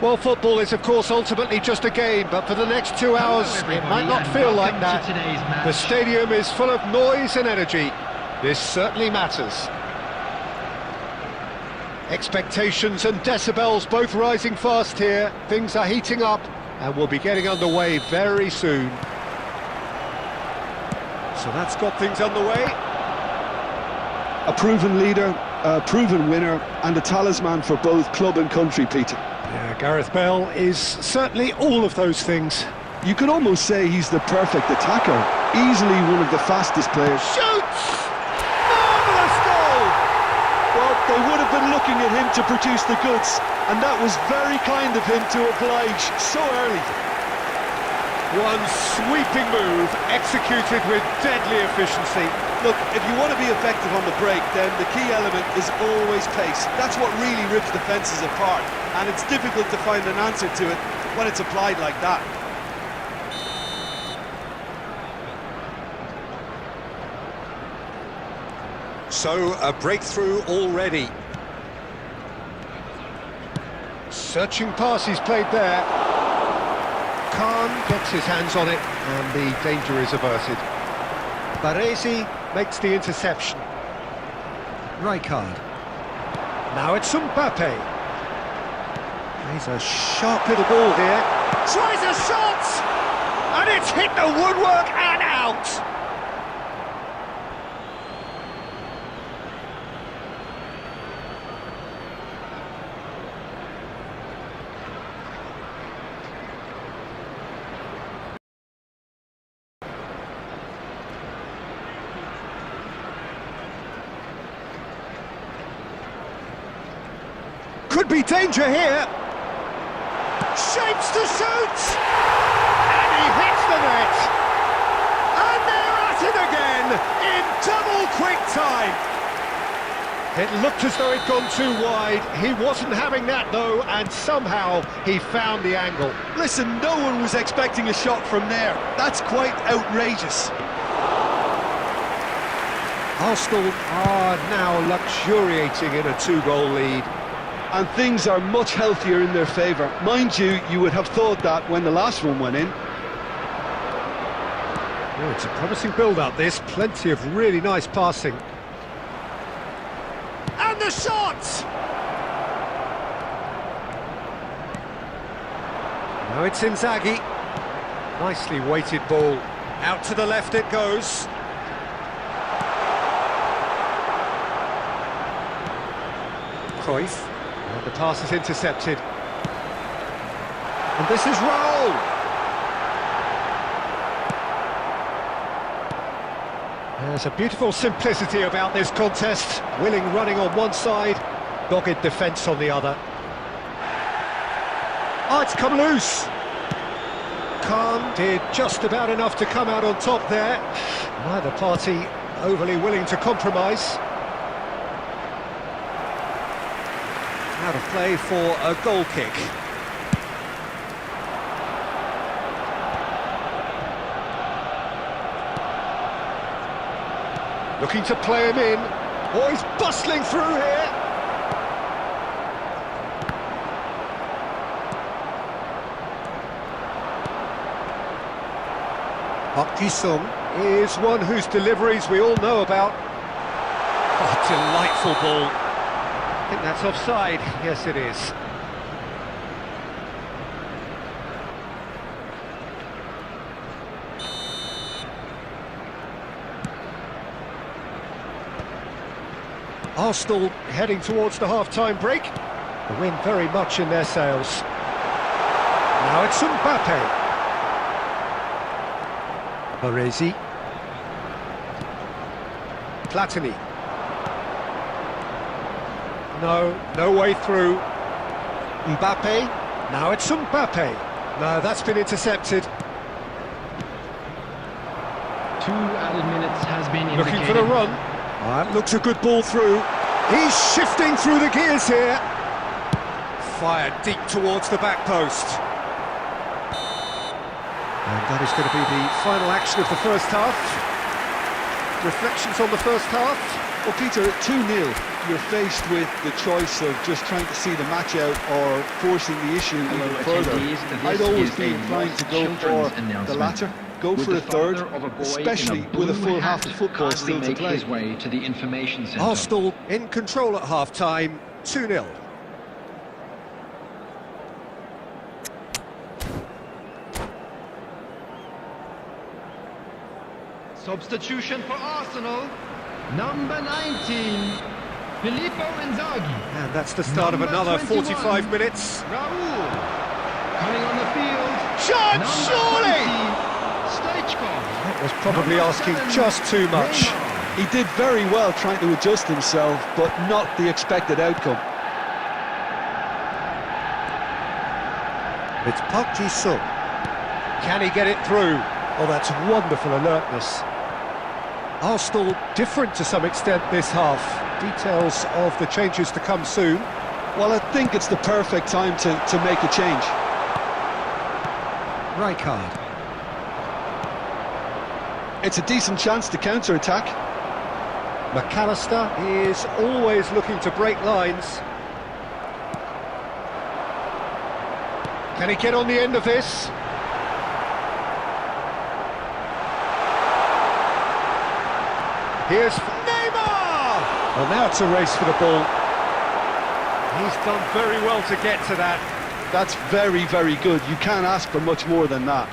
Well, football is, of course, ultimately just a game, but for the next 2 hours, it might not feel like that. The stadium is full of noise and energy. This certainly matters. Expectations and decibels both rising fast here. Things are heating up, and we'll be getting underway very soon. So that's got things underway. A proven leader, a proven winner, and a talisman for both club and country, Peter. Yeah, Gareth Bale is certainly all of those things. You could almost say he's the perfect attacker. Easily one of the fastest players. Shoots! Marvellous goal! Well, they would have been looking at him to produce the goods, and that was very kind of him to oblige so early. One sweeping move, executed with deadly efficiency. Look, if you want to be effective on the break, then the key element is always pace. That's what really rips defences apart, and it's difficult to find an answer to it when it's applied like that. So, a breakthrough already. Searching pass he's played there. Khan gets his hands on it, and the danger is averted. Baresi makes the interception. Rijkaard. Now it's Mbappe. He's a sharp little ball here. Tries a shot! And it's hit the woodwork and out! Could be danger here. Shapes to shoot! And he hits the net! And they're at it again, in double quick time! It looked as though it'd gone too wide. He wasn't having that, though, and somehow he found the angle. Listen, no one was expecting a shot from there. That's quite outrageous. Arsenal are now luxuriating in a 2-goal lead. And things are much healthier in their favour. Mind you, you would have thought that when the last one went in. Oh, it's a promising build-up, this. Plenty of really nice passing. And the shot! Now it's Inzaghi. Nicely weighted ball. Out to the left it goes. Cruyff. And the pass is intercepted. And this is Raul. There's a beautiful simplicity about this contest. Willing running on one side, dogged defence on the other. Oh, it's come loose. Khan did just about enough to come out on top there. Neither party overly willing to compromise. Out of play for a goal kick. Looking to play him in. Oh, he's bustling through here. Park Ji-sung is one whose deliveries we all know about. Oh, delightful ball. I think that's offside. Yes, it is. Arsenal heading towards the half-time break. The wind very much in their sails. Now it's Mbappe. Baresi. Platini. No way through. Mbappe. Now it's Mbappe. No, that's been intercepted. 2 added minutes has been indicated. Looking for the run. That looks a good ball through. He's shifting through the gears here. Fired deep towards the back post. And that is going to be the final action of the first half. Reflections on the first half? Well, Peter, 2-0. You're faced with the choice of just trying to see the match out or forcing the issue even further. I'd always be inclined to go for the latter. Go for a third, especially with a full half of football still to play. His way to the information centre. Arsenal in control at half-time, 2-0. Substitution for Arsenal, number 19, Filippo Inzaghi. And that's the start of another 45 minutes. Raul, coming on the field. Shot, surely! Stoichkov. That was probably asking just too much. He did very well trying to adjust himself, but not the expected outcome. It's Park Ji-sung. Can he get it through? Oh, that's wonderful alertness. Arsenal different to some extent this half. Details of the changes to come soon. Well, I think it's the perfect time to make a change. Rijkaard. It's a decent chance to counter-attack. McAllister is always looking to break lines. Can he get on the end of this? Here's Neymar! Well, now it's a race for the ball. He's done very well to get to that. That's very, very good. You can't ask for much more than that.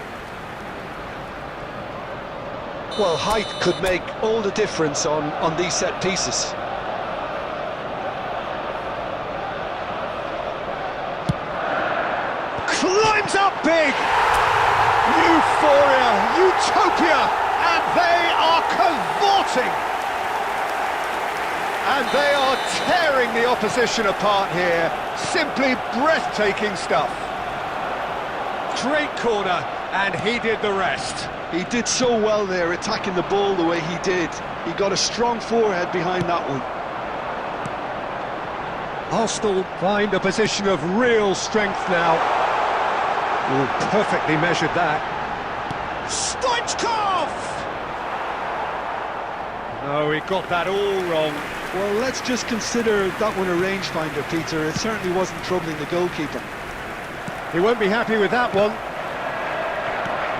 Well, height could make all the difference on these set pieces. Climbs up big! Euphoria, utopia, and they are cavorting! And they are tearing the opposition apart here. Simply breathtaking stuff. Great corner, and he did the rest. He did so well there, attacking the ball the way he did. He got a strong forehead behind that one. Arsenal find a position of real strength now. Oh, perfectly measured that. Stoichkov! No, he got that all wrong. Well, let's just consider that one a rangefinder, Peter. It certainly wasn't troubling the goalkeeper. He won't be happy with that one.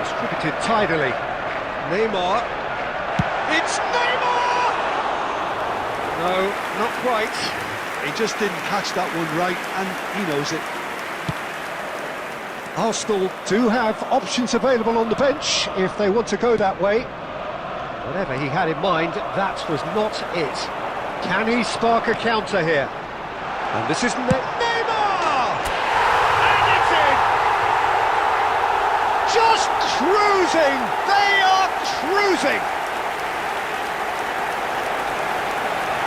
Distributed tidily. Neymar. It's Neymar! No, not quite. He just didn't catch that one right, and he knows it. Arsenal do have options available on the bench if they want to go that way. Whatever he had in mind, that was not it. Can he spark a counter here? And this is Neymar! And it's in! Just cruising! They are cruising!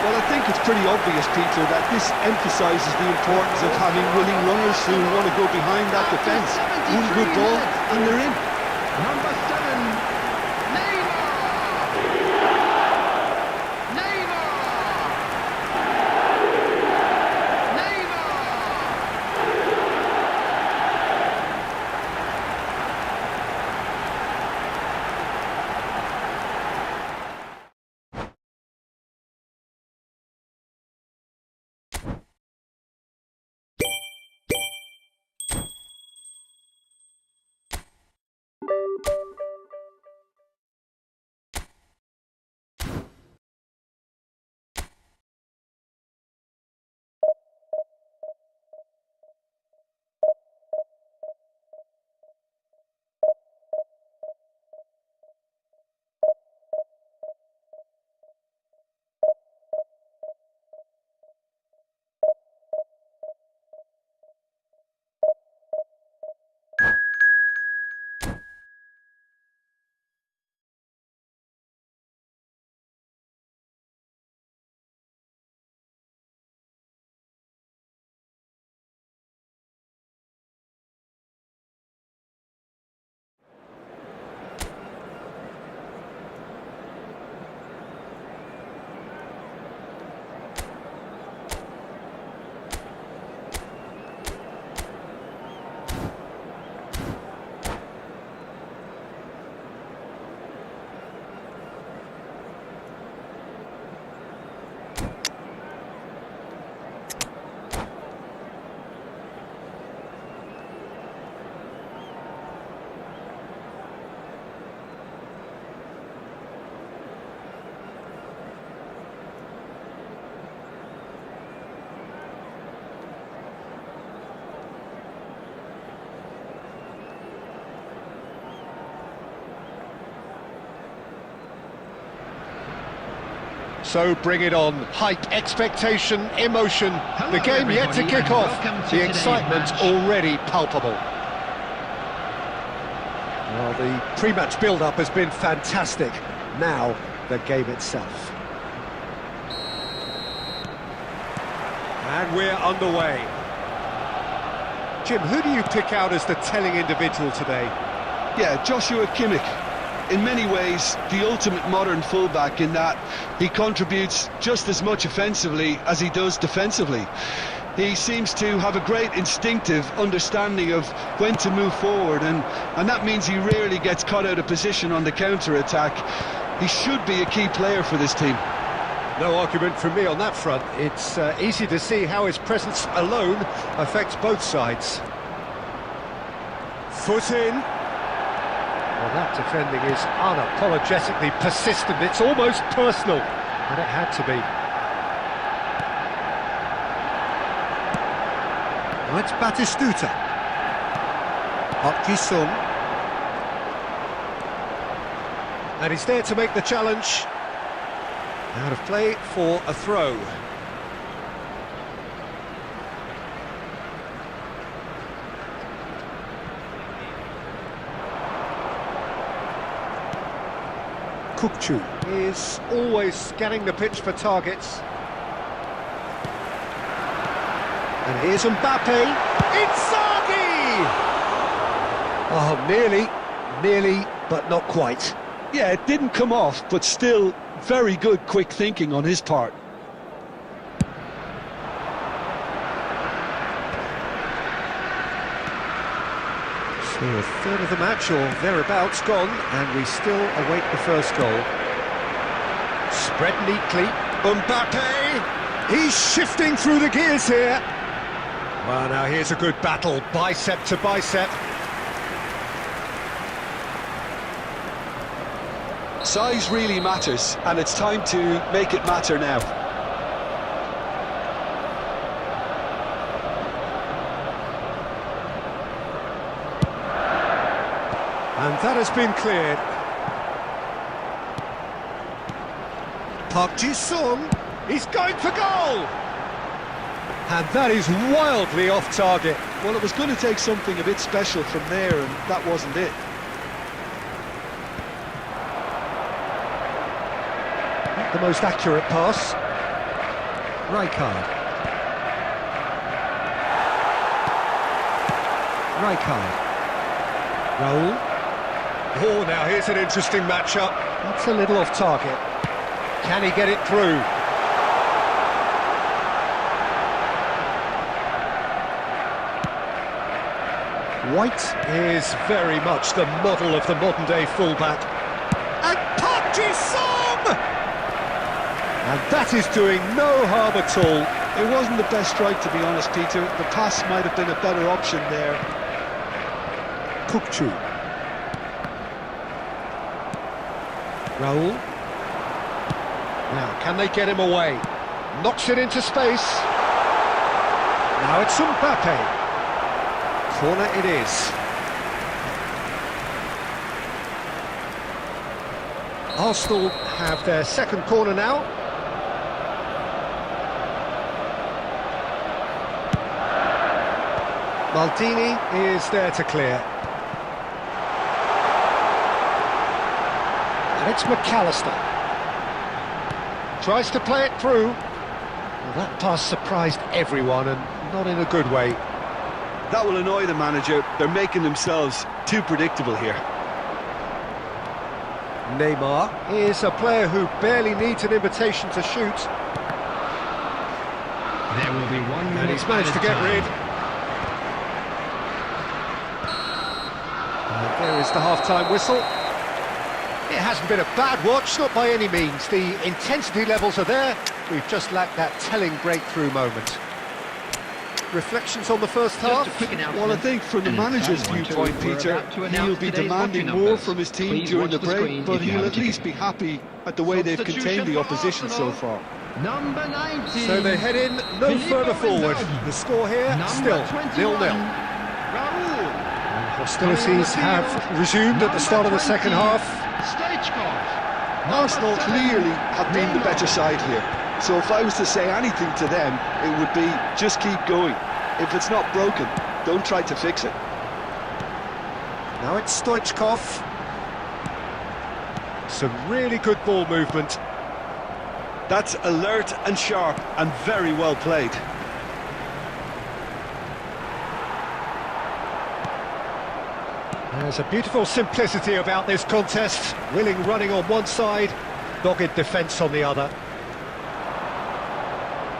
Well, I think it's pretty obvious, Peter, that this emphasises the importance of having willing runners who want to go behind that defence. One good ball, and they're in. Number 7, Neymar! Neymar! Neymar! So bring it on. Hype, expectation, emotion. The game yet to kick off. The excitement already palpable. Well, the pre-match build-up has been fantastic. Now, the game itself. And we're underway. Jim, who do you pick out as the telling individual today? Yeah, Joshua Kimmich. In many ways, the ultimate modern fullback in that he contributes just as much offensively as he does defensively. He seems to have a great instinctive understanding of when to move forward, and that means he rarely gets caught out of position on the counter-attack. He should be a key player for this team. No argument from me on that front. It's easy to see how his presence alone affects both sides. Foot in. Well, that defending is unapologetically persistent. It's almost personal, and it had to be. Now it's Batistuta. Park Ji-sung. And he's there to make the challenge. Out of play for a throw. Kukçu is always scanning the pitch for targets. And here's Mbappe. Inzaghi! Oh, nearly, but not quite. Yeah, it didn't come off, but still very good quick thinking on his part. So a third of the match, or thereabouts, gone, and we still await the first goal. Spread neatly. Mbappe! He's shifting through the gears here. Well, now here's a good battle, bicep to bicep. Size really matters, and it's time to make it matter now. And that has been cleared. Park Ji-sung, he's going for goal! And that is wildly off target. Well, it was going to take something a bit special from there, and that wasn't it. Not the most accurate pass. Rijkaard. Raul. Oh, now here's an interesting matchup. That's a little off target. Can he get it through? White is very much the model of the modern-day fullback. And Park Ji-sung! And that is doing no harm at all. It wasn't the best strike, to be honest, Peter. The pass might have been a better option there. Kukçu. Raul. Now, can they get him away? Knocks it into space. Now it's Mbappe. Corner it is. Arsenal have their second corner now. Maldini is there to clear. And it's McAllister. Tries to play it through. Well, that pass surprised everyone, and not in a good way. That will annoy the manager. They're making themselves too predictable here. Neymar is a player who barely needs an invitation to shoot. There will be 1 minute. And he's managed to get rid. And there is the half-time whistle. It hasn't been a bad watch, not by any means. The intensity levels are there. We've just lacked that telling breakthrough moment. Reflections on the first half? Well, I think from the manager's viewpoint, Peter, he'll be demanding more from his team during the break, but he'll at least be happy at the way they've contained the opposition so far. Number 19. So they head in no further forward. The score here, still 0-0. Hostilities have resumed at the start of the second half. Arsenal clearly have been the better side here. So if I was to say anything to them, it would be just keep going. If it's not broken, don't try to fix it. Now it's Stoichkov. Some really good ball movement. That's alert and sharp and very well played. There's a beautiful simplicity about this contest. Willing running on one side, dogged defence on the other.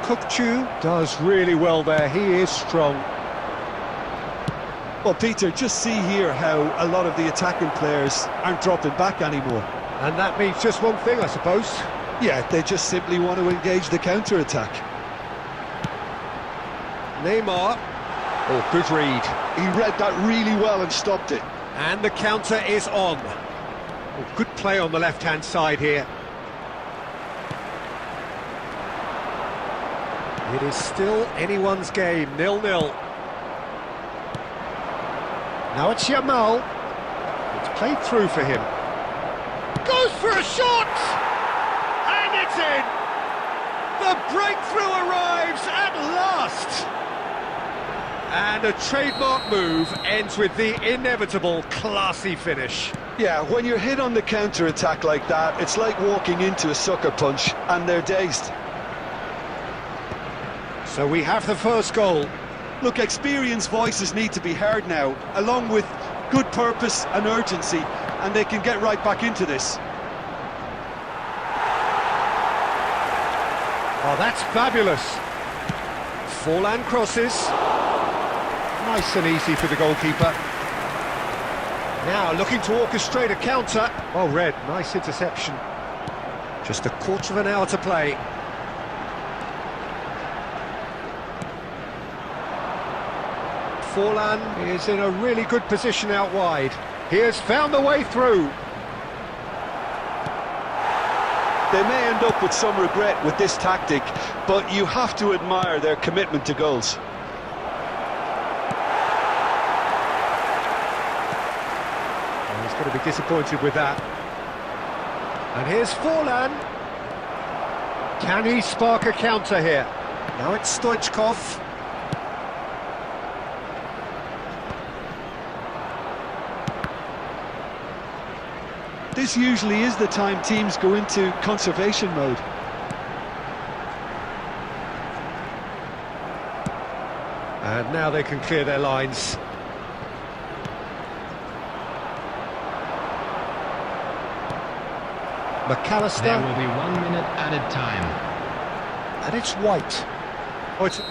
Kukçu does really well there, he is strong. Well, Peter, just see here how a lot of the attacking players aren't dropping back anymore. And that means just one thing, I suppose. Yeah, they just simply want to engage the counter-attack. Neymar. Oh, good read. He read that really well and stopped it. And the counter is on. Oh, good play on the left-hand side here. It is still anyone's game, 0-0. Now it's Yamal. It's played through for him. Goes for a shot! And it's in! The breakthrough arrives at last! And a trademark move ends with the inevitable classy finish. Yeah, when you're hit on the counter-attack like that, it's like walking into a sucker punch, and they're dazed. So we have the first goal. Look, experienced voices need to be heard now, along with good purpose and urgency, and they can get right back into this. Oh, that's fabulous. Forlan crosses. Nice and easy for the goalkeeper. Now looking to orchestrate a counter. Oh, Red, nice interception. Just a quarter of an hour to play. Forlan is in a really good position out wide. He has found the way through. They may end up with some regret with this tactic, but you have to admire their commitment to goals. Well, he's going to be disappointed with that. And here's Forlan. Can he spark a counter here? Now it's Stoichkov. This usually is the time teams go into conservation mode. And now they can clear their lines. McAllister. There will be 1 minute added time. And it's White. Oh, it's...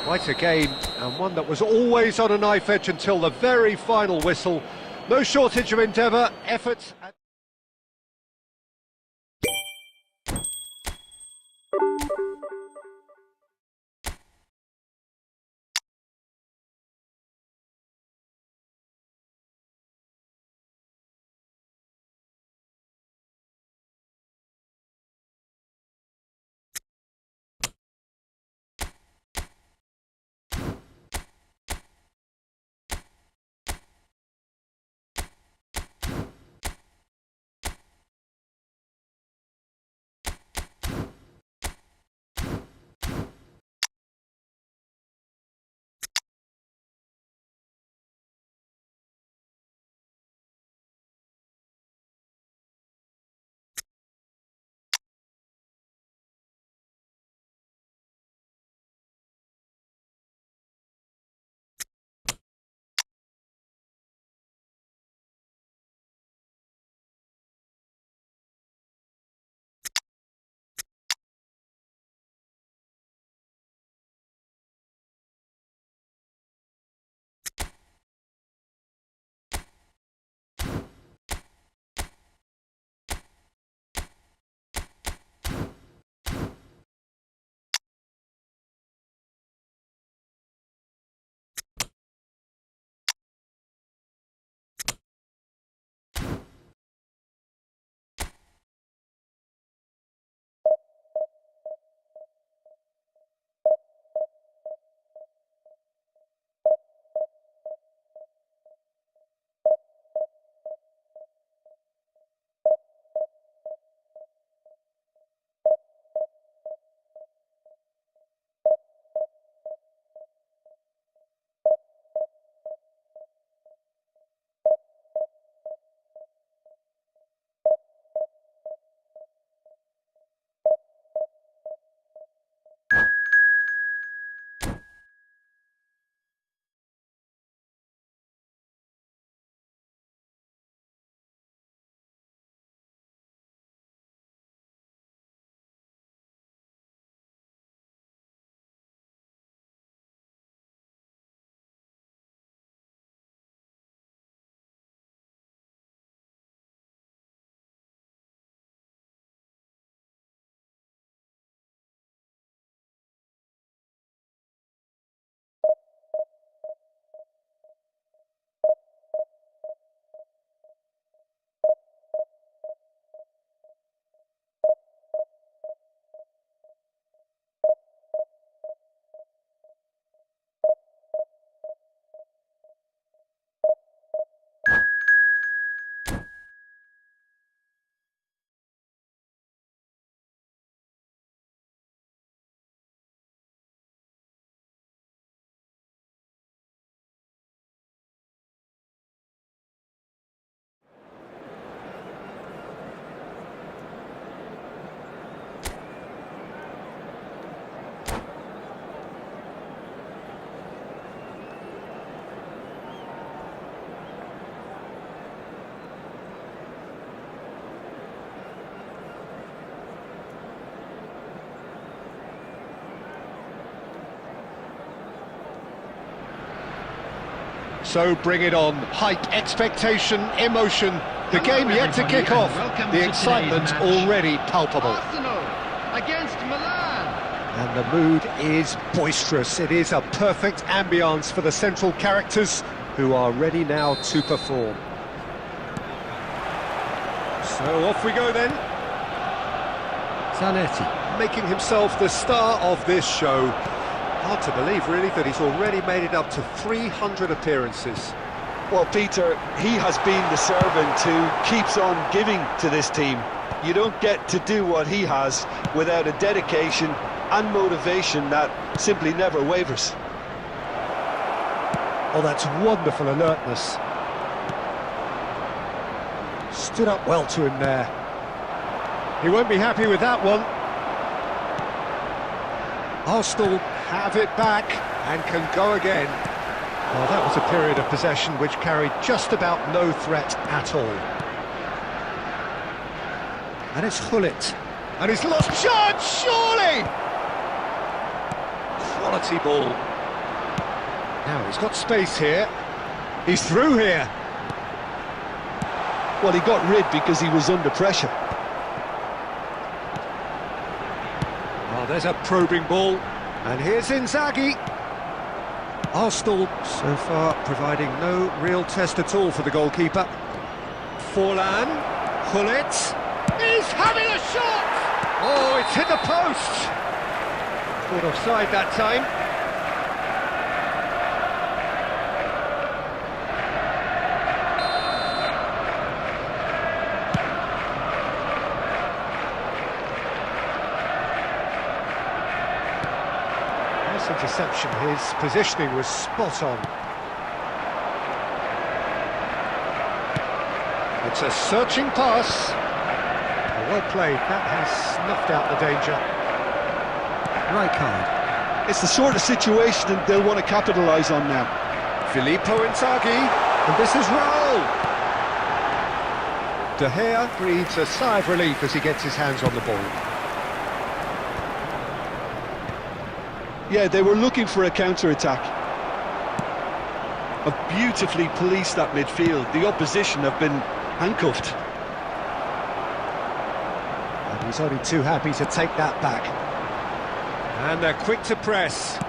Quite a game, and one that was always on a knife edge until the very final whistle. No shortage of endeavour, effort... So bring it on. Hype, expectation, emotion. The game yet to kick off. The excitement already palpable. Arsenal against Milan. And the mood is boisterous. It is a perfect ambience for the central characters who are ready now to perform. So off we go then. Zanetti making himself the star of this show. Hard to believe, really, that he's already made it up to 300 appearances. Well, Peter, he has been the servant who keeps on giving to this team. You don't get to do what he has without a dedication and motivation that simply never wavers. Oh, that's wonderful alertness. Stood up well to him there. He won't be happy with that one. Arsenal have it back and can go again. Well, that was a period of possession which carried just about no threat at all. And it's Gullit. And he's lost chance, surely! Quality ball. Now he's got space here. He's through here. Well, he got rid because he was under pressure. Well, there's a probing ball. And here's Inzaghi. Arsenal, so far, providing no real test at all for the goalkeeper. Forlan. Gullit. He's having a shot! Oh, it's hit the post! Caught offside that time. Nice interception, his positioning was spot on. It's a searching pass. Well played, that has snuffed out the danger. Right card. It's the sort of situation that they'll want to capitalise on now. Filippo Inzaghi, and this is Raul. De Gea breathes a sigh of relief as he gets his hands on the ball. Yeah, they were looking for a counter-attack. Have beautifully policed that midfield. The opposition have been handcuffed. And he's only too happy to take that back. And they're quick to press.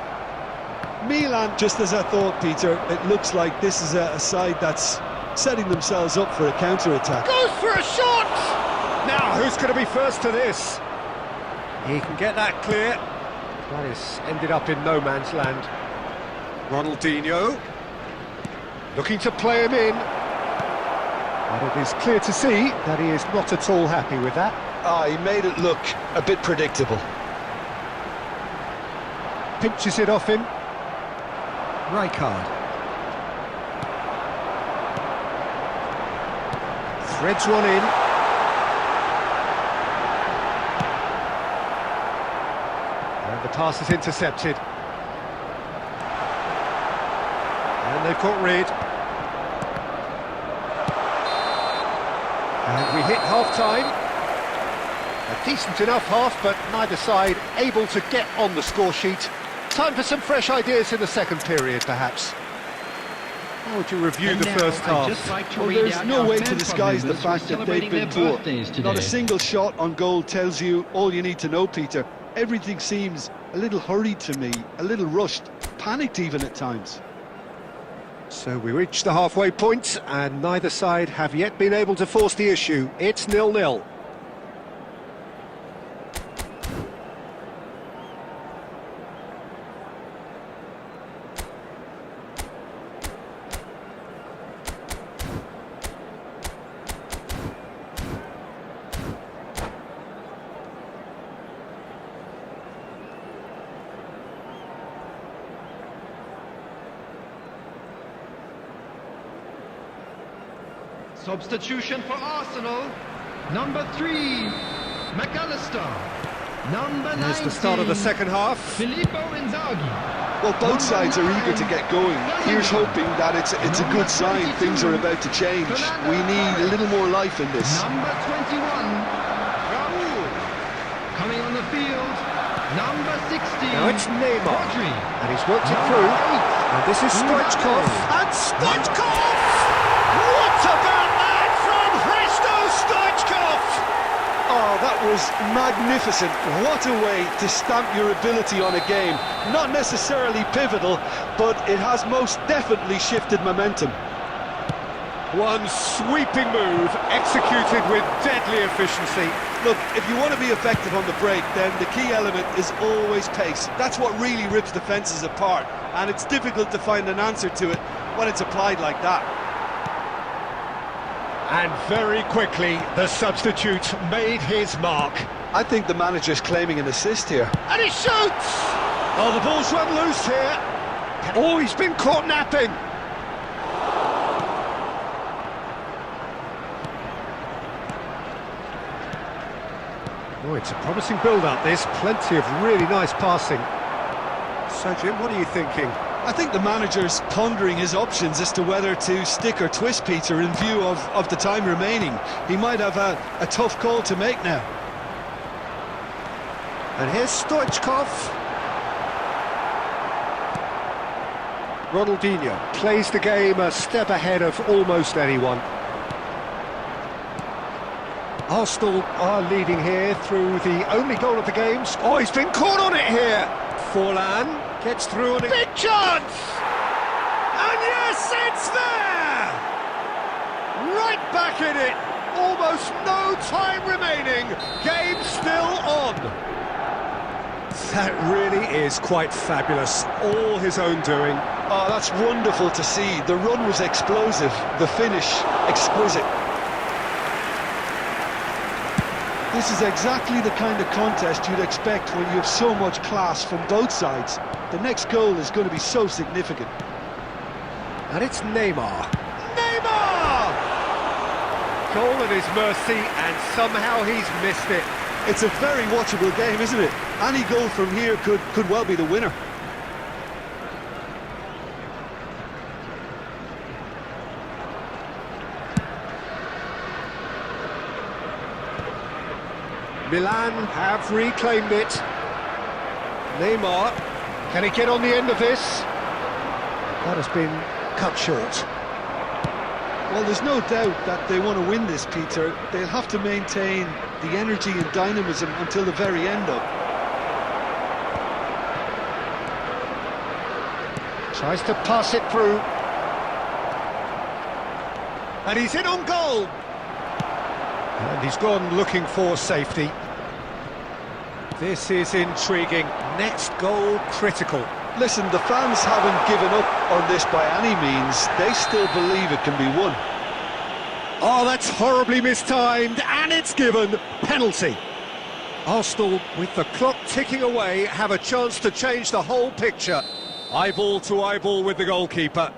Milan, just as I thought, Peter, it looks like this is a side that's setting themselves up for a counter-attack. Goes for a shot! Now, who's going to be first to this? He can get that clear. That has ended up in no man's land. Ronaldinho. Looking to play him in. And it is clear to see that he is not at all happy with that. He made it look a bit predictable. Pinches it off him. Right card. Threads one in. And the pass is intercepted. And they've got rid. And we hit half-time. A decent enough half, but neither side able to get on the score sheet. Time for some fresh ideas in the second period, perhaps. How would you review the first half? Well, there's no way to disguise the fact that they've been poor. Not a single shot on goal tells you all you need to know, Peter. Everything seems a little hurried to me, a little rushed, panicked even at times. So we reach the halfway point, and neither side have yet been able to force the issue. It's 0-0. Substitution for Arsenal. Number 3, McAllister. Number 19. There's the start of the second half. Filippo Inzaghi. Well, both sides are eager to get going. Here's hoping that it's a good sign. Things are about to change. We need a little more life in this. Number 21, Raul. Coming on the field, number 16. Now it's Neymar, Rodri. and he's worked it through. And this is Stoichkov, and Stoichkov! What about that from Hristo Stoichkov? Oh, that was magnificent. What a way to stamp your ability on a game. Not necessarily pivotal, but it has most definitely shifted momentum. One sweeping move, executed with deadly efficiency. Look, if you want to be effective on the break, then the key element is always pace. That's what really rips defences apart, and it's difficult to find an answer to it when it's applied like that. And very quickly, the substitute made his mark. I think the manager's claiming an assist here. And he shoots! Oh, the ball's run loose here. Oh, he's been caught napping. Oh, it's a promising build-up, this. Plenty of really nice passing. So, Jim, what are you thinking? I think the manager's pondering his options as to whether to stick or twist Peter in view of the time remaining. He might have a tough call to make now. And here's Stoichkov. Ronaldinho plays the game a step ahead of almost anyone. Arsenal are leading here through the only goal of the game. Oh, he's been caught on it here. Forlan gets through and a big chance! And yes, it's there! Right back in it. Almost no time remaining. Game still on. That really is quite fabulous. All his own doing. Oh, that's wonderful to see. The run was explosive, the finish exquisite. This is exactly the kind of contest you'd expect when you have so much class from both sides. The next goal is going to be so significant. And it's Neymar. Neymar! Goal at his mercy, and somehow he's missed it. It's a very watchable game, isn't it? Any goal from here could well be the winner. Milan have reclaimed it. Neymar, can he get on the end of this? That has been cut short. Well, there's no doubt that they want to win this, Peter. They'll have to maintain the energy and dynamism until the very end of. Tries to pass it through. And he's in on goal. And he's gone looking for safety. This is intriguing. Next goal critical. Listen, the fans haven't given up on this by any means. They still believe it can be won. Oh, that's horribly mistimed, and it's given. Penalty. Arsenal, with the clock ticking away, have a chance to change the whole picture. Eyeball to eyeball with the goalkeeper.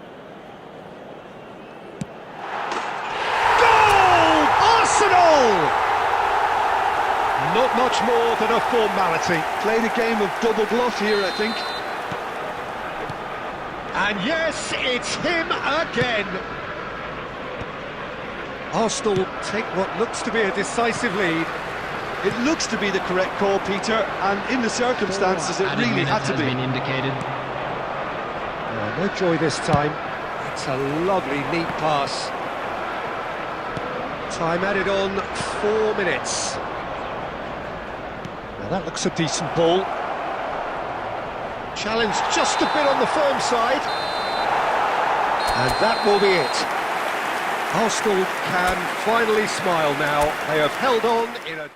Goal! Arsenal! Not much more than a formality. Played a game of double bluff here, I think. And yes, it's him again. Arsenal take what looks to be a decisive lead. It looks to be the correct call, Peter, and in the circumstances it really had to be. Indicated. No joy this time. It's a lovely, neat pass. Time added on 4 minutes. Now that looks a decent ball. Challenge just a bit on the firm side. And that will be it. Arsenal can finally smile now. They have held on in a...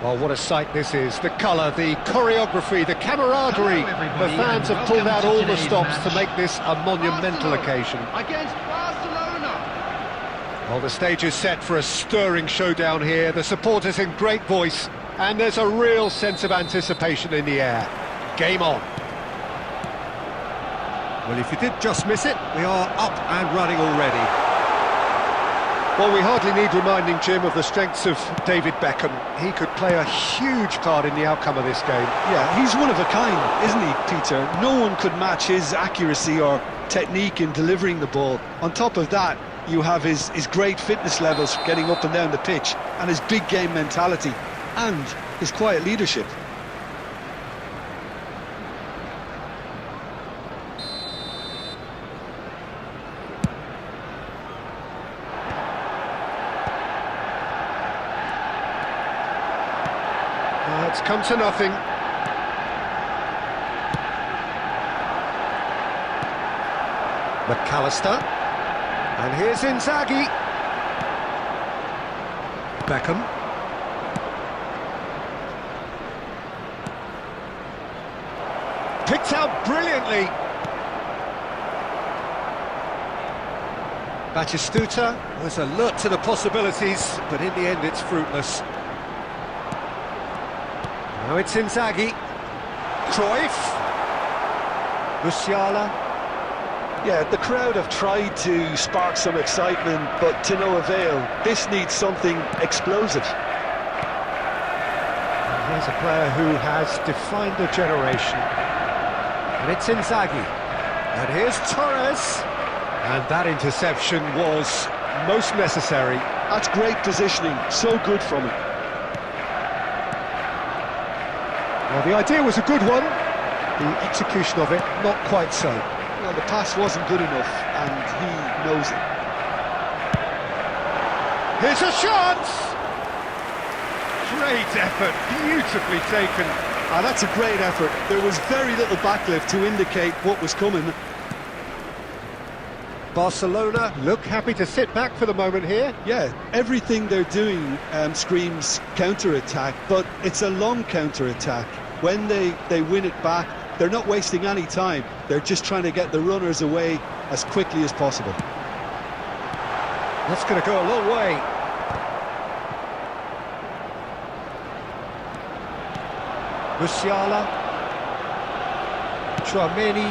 Well, what a sight this is. The colour, the choreography, the camaraderie. Hello, everybody, The fans and have pulled out welcome to all the today's stops match. to make this a monumental Barcelona occasion. Against Barcelona. Well, the stage is set for a stirring showdown here. The supporters in great voice, and there's a real sense of anticipation in the air. Game on. Well, if you did just miss it, we are up and running already. Well, we hardly need reminding, Jim, of the strengths of David Beckham. He could play a huge part in the outcome of this game. Yeah, he's one of a kind, isn't he, Peter? No one could match his accuracy or technique in delivering the ball. On top of that, you have his great fitness levels getting up and down the pitch, and his big game mentality, and his quiet leadership. It's come to nothing. McAllister. And here's Inzaghi. Beckham. Picked out brilliantly. Batistuta was alert to the possibilities, but in the end it's fruitless. Now it's Inzaghi. Cruyff. Musiala. Yeah, the crowd have tried to spark some excitement, but to no avail. This needs something explosive. And here's a player who has defined a generation. And it's Inzaghi. And here's Torres. And that interception was most necessary. That's great positioning, so good from him. Well, the idea was a good one. The execution of it, not quite so. Well, the pass wasn't good enough, and he knows it. Here's a chance! Great effort, beautifully taken. Ah, that's a great effort. There was very little backlift to indicate what was coming. Barcelona look happy to sit back for the moment here. Yeah, everything they're doing screams counter-attack, but it's a long counter-attack. When they win it back, they're not wasting any time. They're just trying to get the runners away as quickly as possible. That's going to go a long way. Musiala. Tchouameni.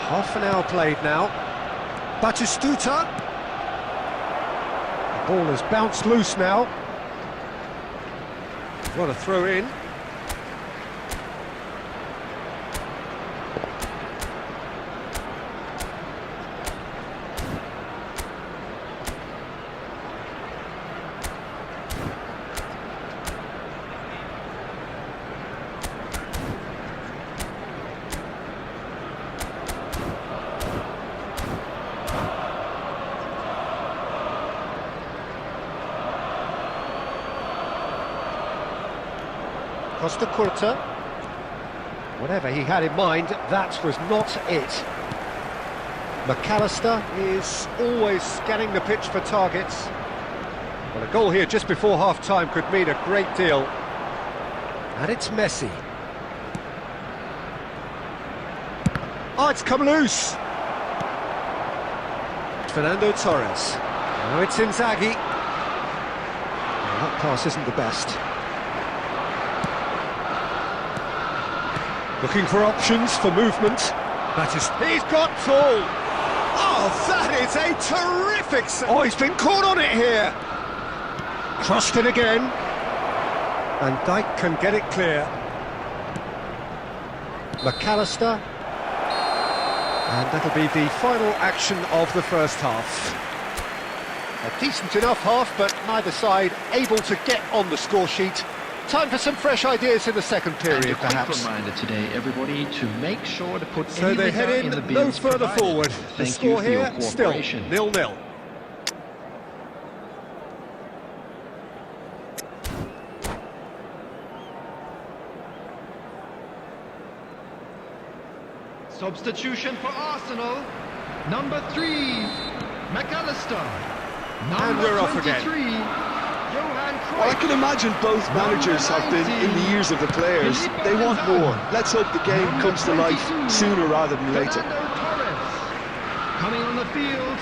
Half an hour played now. Batistuta. The ball has bounced loose now. What a throw in. Costa Curta. Whatever he had in mind, that was not it. McAllister is always scanning the pitch for targets. Well, a goal here just before half-time could mean a great deal. And it's Messi. Oh, it's come loose! Fernando Torres. Now it's Inzaghi. Well, that pass isn't the best. Looking for options for movement. He's got tall. Oh, that is a terrific... Oh, he's been caught on it here. Crossed it again. And Dijk can get it clear. McAllister. And that'll be the final action of the first half. A decent enough half, but neither side able to get on the score sheet. Time for some fresh ideas in the second period, And a quick perhaps. reminder today, everybody, to make sure to put So any they head litter in the no bins further provided. forward. The Thank you score for your here still cooperation. 0-0. Substitution for Arsenal. Number 3, McAllister. And we're off again. 23, Well, I can imagine both managers have been in the ears of the players. They want more. Let's hope the game comes to life sooner rather than later. Coming on the field,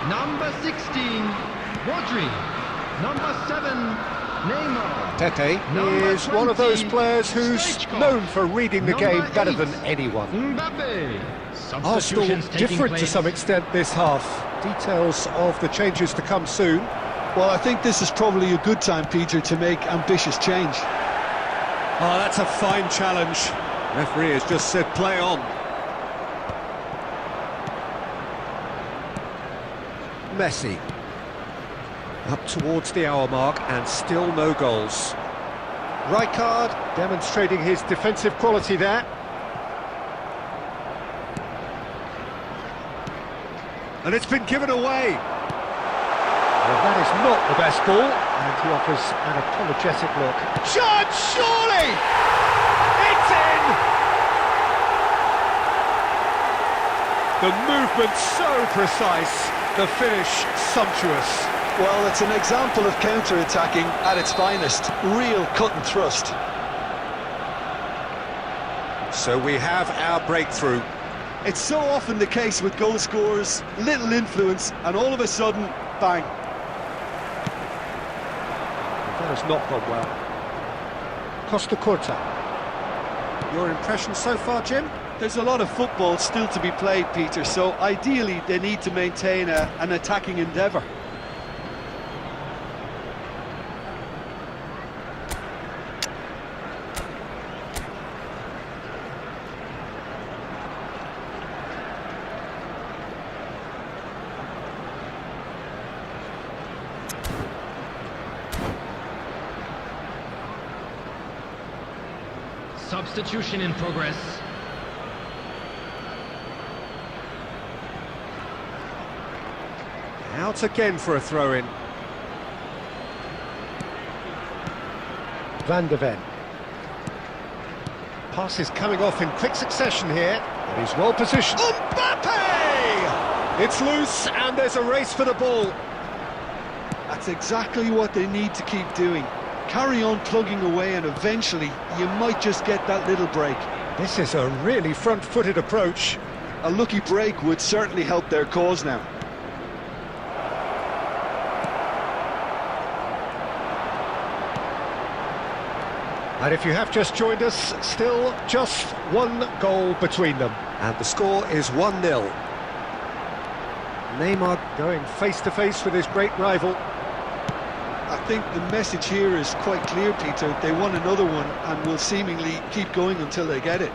number 16, Rodri. Number 7, Neymar. Tete is one of those players who's known for reading the game better than anyone. Arsenal different to some extent this half. Details of the changes to come soon. Well, I think this is probably a good time, Peter, to make ambitious change. Oh, that's a fine challenge. Referee has just said play on. Messi. Up towards the hour mark and still no goals. Rijkaard demonstrating his defensive quality there. And it's been given away. Well, that is not the best ball, and he offers an apologetic look. Shot, surely! It's in! The movement so precise, the finish sumptuous. Well, it's an example of counter-attacking at its finest. Real cut and thrust. So we have our breakthrough. It's so often the case with goal scorers, little influence, and all of a sudden, bang. That has not gone well. Costa Curta. Your impression so far, Jim? There's a lot of football still to be played, Peter, so ideally they need to maintain an attacking endeavour. Substitution in progress. Out again for a throw-in. Van de Ven. Pass is coming off in quick succession here, and he's well positioned. Mbappe! It's loose, and there's a race for the ball. That's exactly what they need to keep doing. Carry on plugging away, and eventually you might just get that little break. This is a really front-footed approach. A lucky break would certainly help their cause now. And if you have just joined us, still just one goal between them. And the score is 1-0. Neymar going face-to-face with his great rival. I think the message here is quite clear, Peter. They want another one and will seemingly keep going until they get it.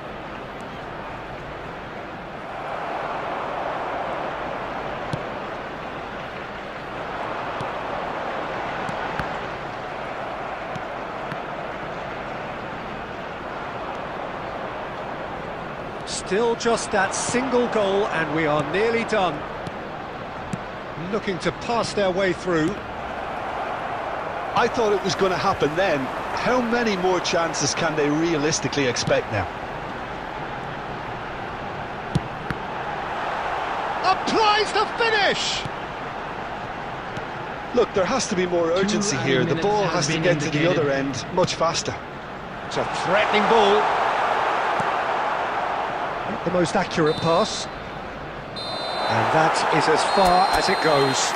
Still just that single goal, and we are nearly done. Looking to pass their way through. I thought it was going to happen then. How many more chances can they realistically expect now? Applies the finish! Look, there has to be more urgency here. The ball has to get to the other end much faster. It's a threatening ball. Not the most accurate pass. And that is as far as it goes.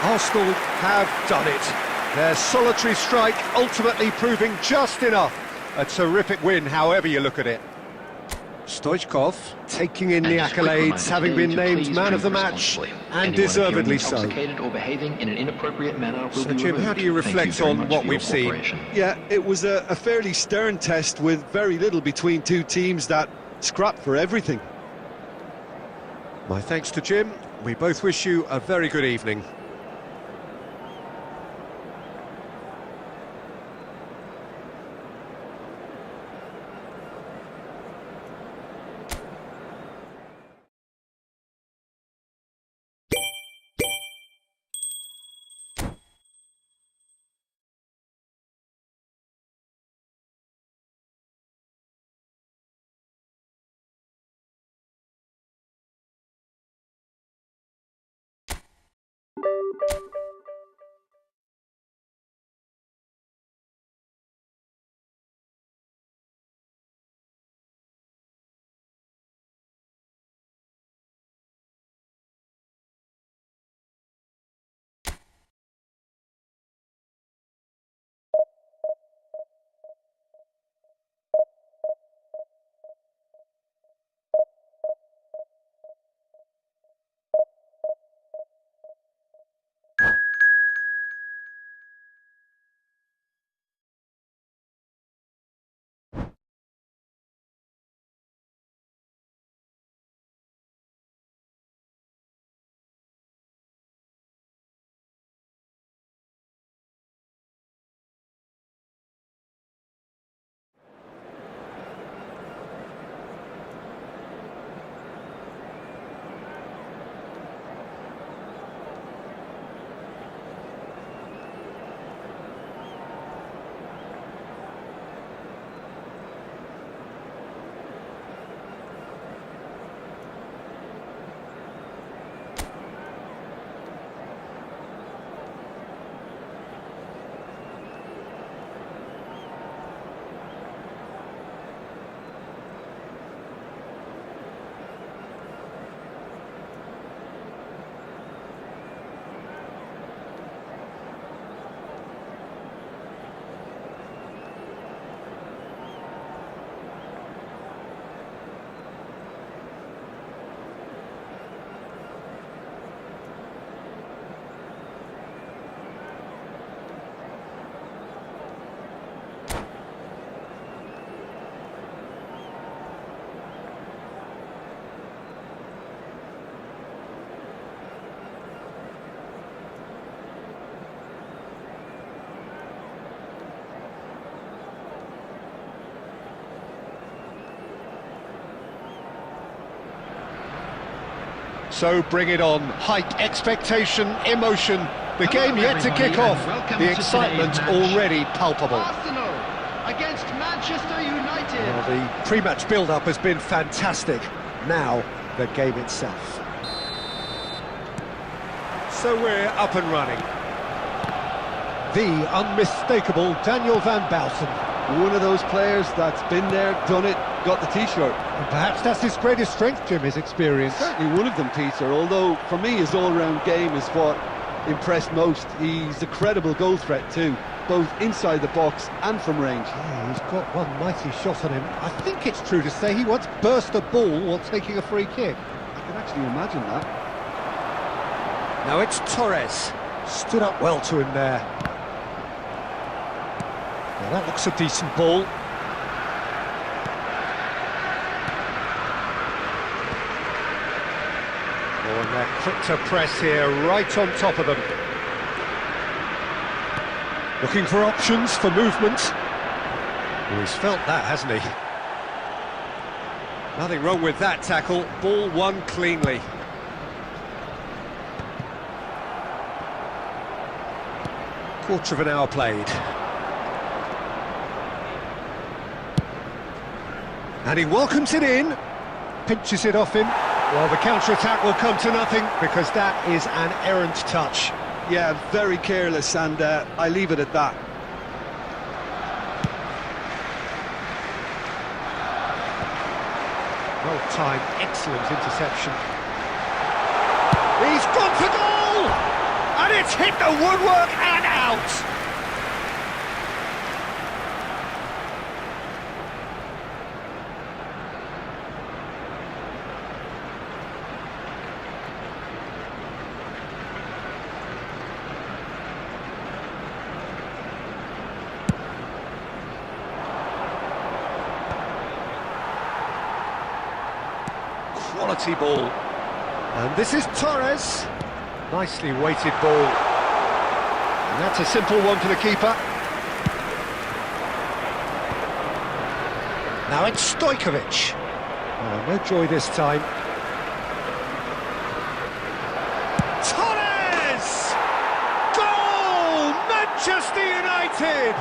Arsenal have done it. Their solitary strike ultimately proving just enough. A terrific win, however you look at it. Stoichkov taking in the accolades, having been named man of the match, and deservedly so. So, Jim, how do you reflect on what we've seen? Yeah, it was a fairly stern test with very little between two teams that scrapped for everything. My thanks to Jim. We both wish you a very good evening. So bring it on. Hype, expectation, emotion. The game yet to kick off. The excitement already palpable. Arsenal against Manchester United. Well, the pre-match build-up has been fantastic. Now, the game itself. So we're up and running. The unmistakable Daniel van Bouten. One of those players that's been there, done it, got the t-shirt. And perhaps that's his greatest strength, Jim, his experience. Certainly one of them, Peter, although for me his all-round game is what impressed most. He's a credible goal threat too, both inside the box and from range. Yeah, he's got one mighty shot on him. I think it's true to say he once burst a ball while taking a free kick. I can actually imagine that. Now it's Torres. Stood up well to him there. Now that looks a decent ball. Oh, and they're quick to press here, right on top of them. Looking for options, for movement. Oh, he's felt that, hasn't he? Nothing wrong with that tackle. Ball won cleanly. Quarter of an hour played. And he welcomes it in. Pinches it off him. Well, the counter-attack will come to nothing because that is an errant touch. Yeah, very careless, and I leave it at that. Well timed, excellent interception. He's gone for goal! And it's hit the woodwork and out! Quality ball. And this is Torres. Nicely weighted ball. And that's a simple one for the keeper. Now it's Stojkovic. Oh, no joy this time. Torres! Goal! Manchester United!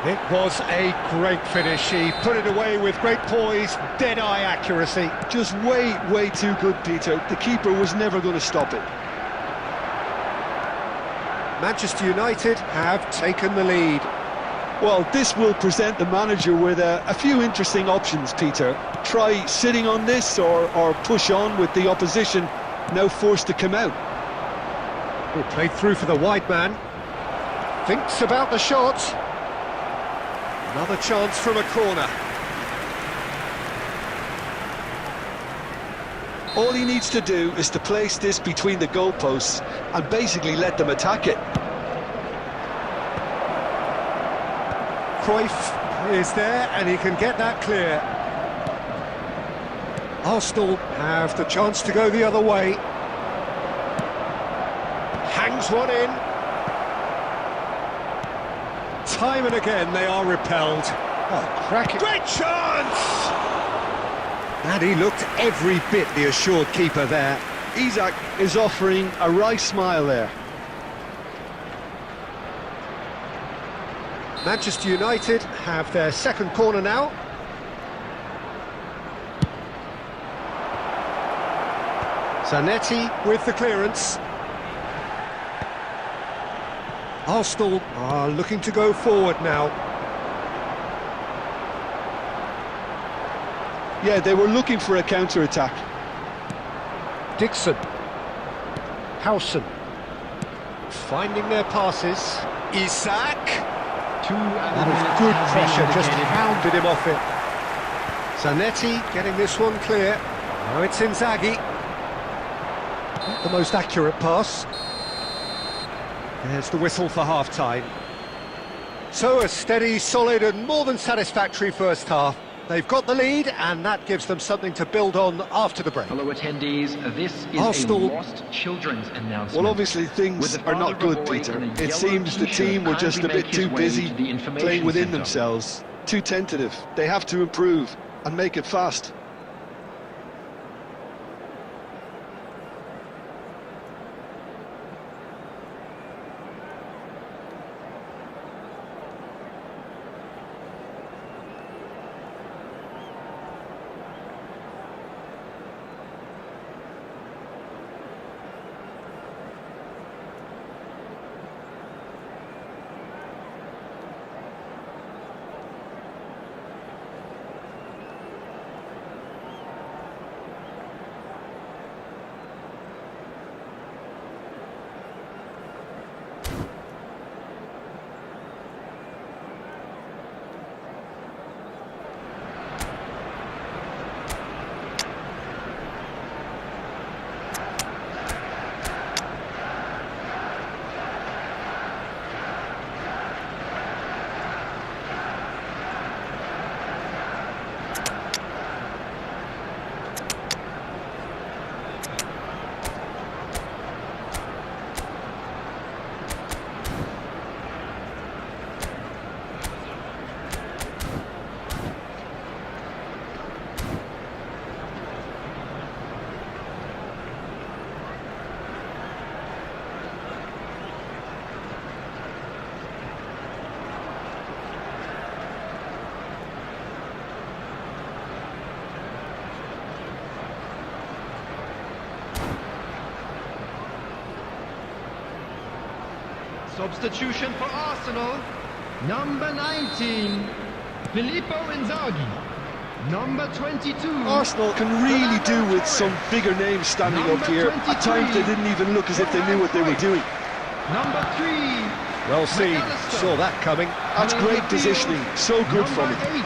It was a great finish. He put it away with great poise, dead-eye accuracy. Just way too good, Peter. The keeper was never going to stop it. Manchester United have taken the lead. Well, this will present the manager with a few interesting options, Peter. Try sitting on this or push on with the opposition now forced to come out. He played through for the wide man. Thinks about the shot. Another chance from a corner. All he needs to do is to place this between the goalposts and basically let them attack it. Cruyff is there and he can get that clear. Arsenal have the chance to go the other way. Hangs one in. Time and again they are repelled. Oh, cracking. Great chance! And he looked every bit the assured keeper there. Isak is offering a wry smile there. Manchester United have their second corner now. Zanetti with the clearance. Arsenal are looking to go forward now. Yeah, they were looking for a counter-attack. Dixon. Howson. Finding their passes. Isak. That was good pressure, just hounded him off it. Zanetti getting this one clear. Now it's Inzaghi. Not the most accurate pass. There's the whistle for half-time. So a steady, solid and more than satisfactory first half. They've got the lead and that gives them something to build on after the break. Fellow attendees, this is Arsenal. a lost children's announcement. Well, obviously things are not good, Peter. It seems the team were just a bit too busy playing within themselves. Too tentative. They have to improve and make it fast. Substitution for Arsenal. Number 19, Filippo Inzaghi. Number 22. Arsenal can really do with some bigger names standing up here. At times they didn't even look as if they knew what they were doing. Number 3. Well seen, saw that coming. That's great positioning, so good from Number him. 8,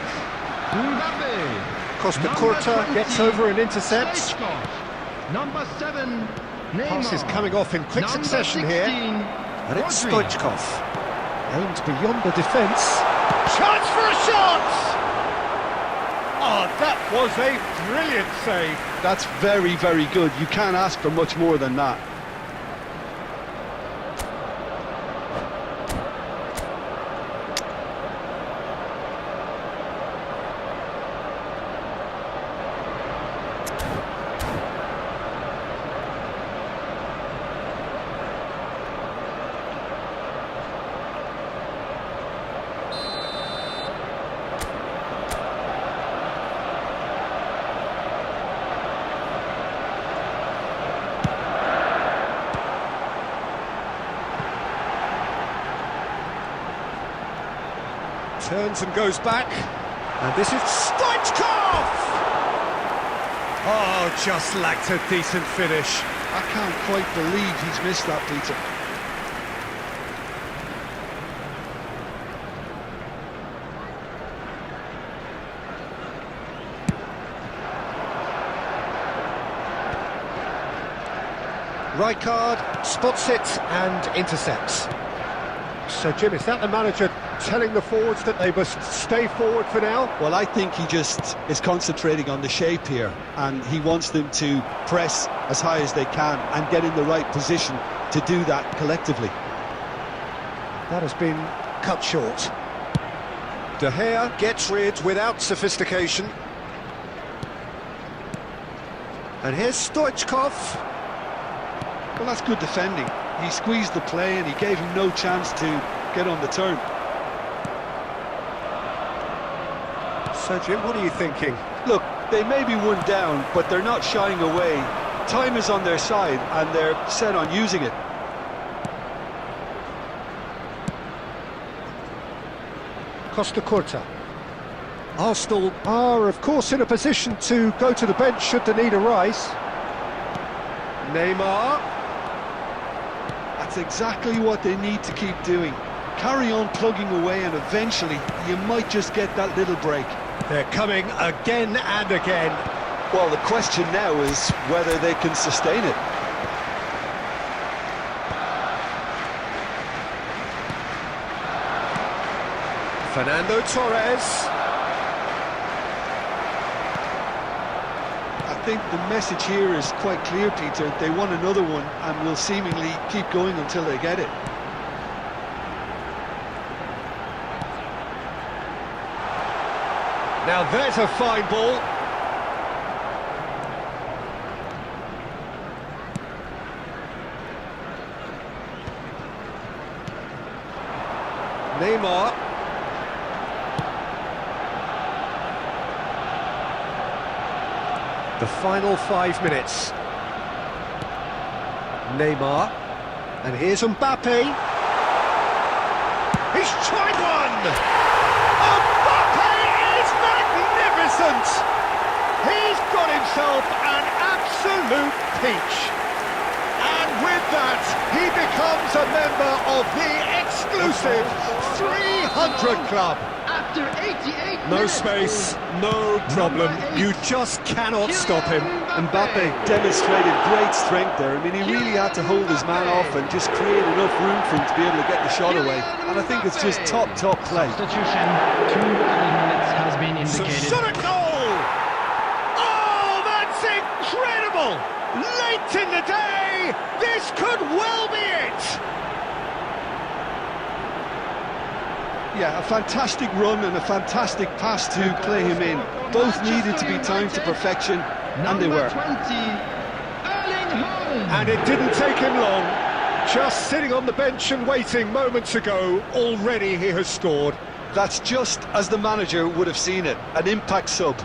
Mbappe. Costa Number Curta 20, gets over and intercepts. Stoichkov. Number 7, Neymar. Pass is coming off in quick Number succession 16, here. And it's Rodri. Stoichkov. Aimed beyond the defence. Chance for a shot! Oh, that was a brilliant save. That's very, very good. You can't ask for much more than that. Turns and goes back. And this is Stoichkov! Oh, just lacked a decent finish. I can't quite believe he's missed that, Peter. Rijkaard spots it and intercepts. So, Jim, is that the manager telling the forwards that they must stay forward for now? Well, I think he just is concentrating on the shape here, and he wants them to press as high as they can and get in the right position to do that collectively. That has been cut short. De Gea gets rid without sophistication. And here's Stoichkov. Well, that's good defending. He squeezed the play and he gave him no chance to get on the turn. So, Jim, what are you thinking? Look, they may be one down, but they're not shying away. Time is on their side and they're set on using it. Costa Curta. Arsenal are, of course, in a position to go to the bench should the need arise. Neymar. That's exactly what they need to keep doing. Carry on plugging away and eventually you might just get that little break. They're coming again and again. Well, the question now is whether they can sustain it. Fernando Torres. I think the message here is quite clear, Peter. They want another one and will seemingly keep going until they get it. Now there's a fine ball. Neymar. The final 5 minutes. Neymar. And here's Mbappe. He's tried one! Mbappe is magnificent! He's got himself an absolute peach. And with that, he becomes a member of the exclusive 300 Club. After 88 No minutes. space, no problem. You just cannot stop him. Mbappe demonstrated great strength there. I mean, he really had to hold his man off and just create enough room for him to be able to get the shot away. And I think it's just top play. Substitution, 2 added minutes has been Some indicated. sort of goal! Oh, that's incredible! Late in the day, this could well be it! Yeah, a fantastic run and a fantastic pass to play him in. Both needed to be timed to perfection, and they were. Number 20, Erling Haaland. And it didn't take him long. Just sitting on the bench and waiting moments ago, already he has scored. That's just as the manager would have seen it, an impact sub.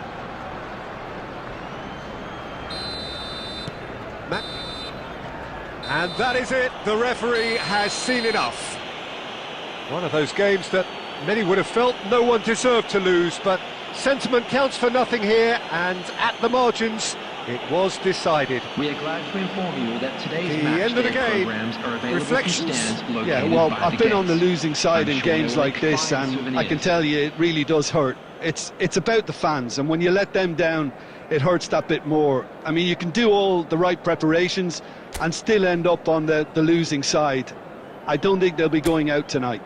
And that is it, the referee has seen enough. One of those games that many would have felt no one deserved to lose, but sentiment counts for nothing here, and at the margins, it was decided. We are glad to inform you that today's The match end of the day game. programs are available Reflections? from stands located Yeah, well, by I've the been on the gates. losing side I'm in sure games you'll like like this, fine and I souvenirs. can tell you it really does hurt. It's about the fans, and when you let them down, it hurts that bit more. I mean, you can do all the right preparations and still end up on the losing side. I don't think they'll be going out tonight.